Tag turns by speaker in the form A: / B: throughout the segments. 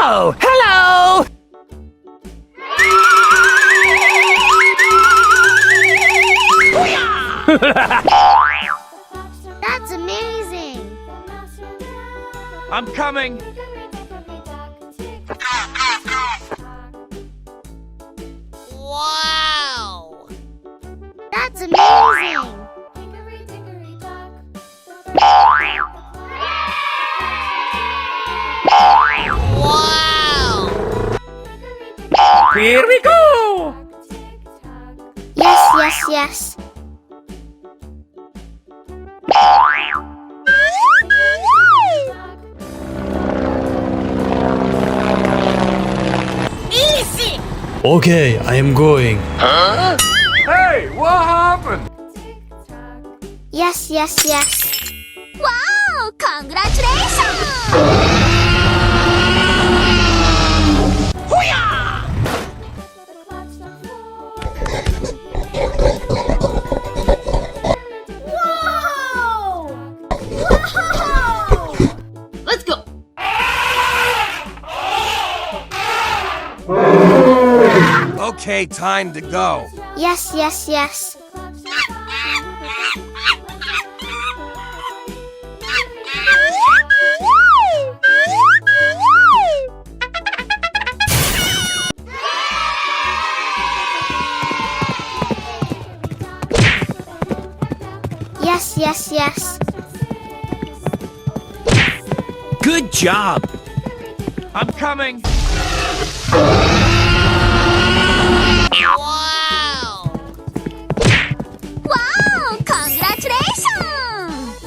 A: Oh, hello!
B: That's amazing!
A: I'm coming!
B: Wow! That's amazing! Wow!
A: Here we go!
B: Yes, yes, yes. Easy!
C: Okay, I am going.
A: Hey, what happened?
B: Yes, yes, yes.
D: Wow! Congratulations! Let's go!
A: Okay, time to go.
B: Yes, yes, yes. Yes, yes, yes.
A: Good job! I'm coming!
B: Wow!
D: Wow! Congratulations!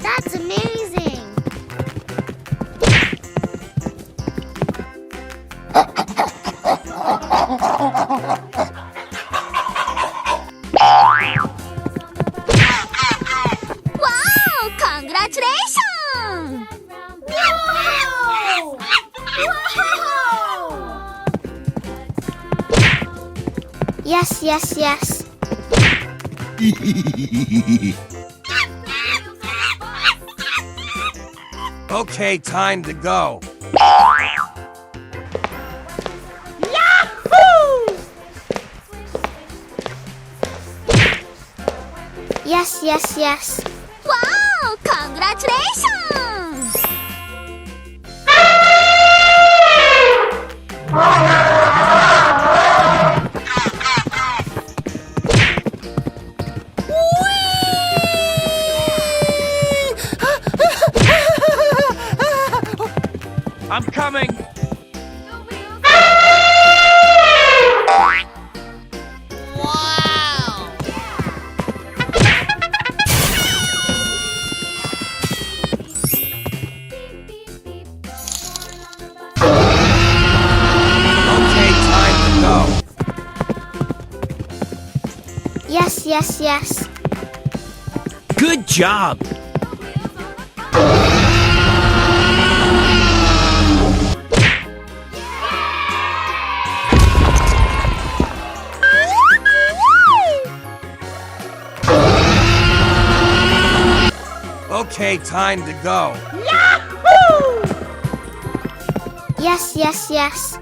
B: That's amazing!
D: Wow! Congratulations!
B: Wow! Yes, yes, yes.
A: Okay, time to go.
B: Yes, yes, yes.
D: Wow! Congratulations!
A: I'm coming!
B: Wow!
A: Okay, time to go.
B: Yes, yes, yes.
A: Good job! Okay, time to go.
B: Yes, yes, yes.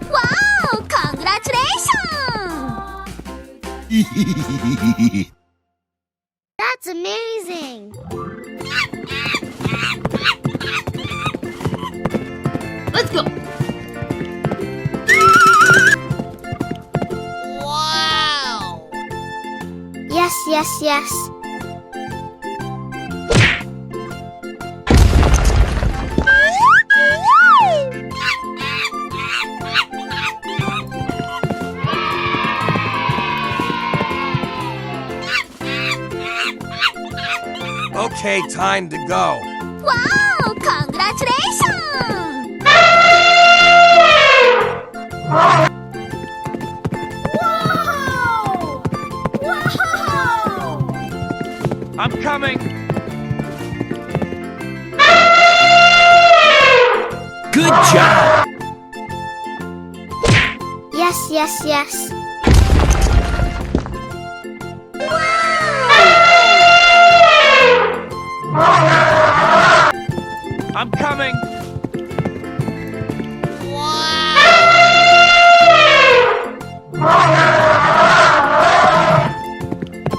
D: Wow! Congratulations!
B: That's amazing!
D: Let's go!
B: Wow! Yes, yes, yes.
A: Okay, time to go.
D: Wow! Congratulations!
B: Wow!
A: I'm coming. Good job.
B: Yes, yes, yes.
A: I'm coming.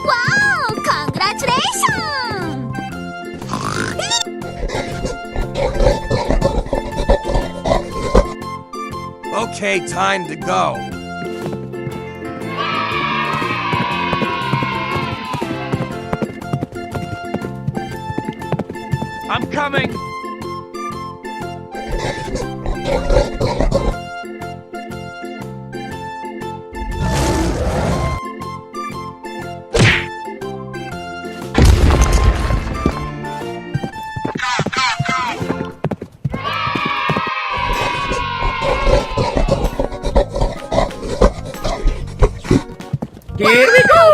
D: Wow! Congratulations!
A: Okay, time to go. I'm coming.
E: Here we go!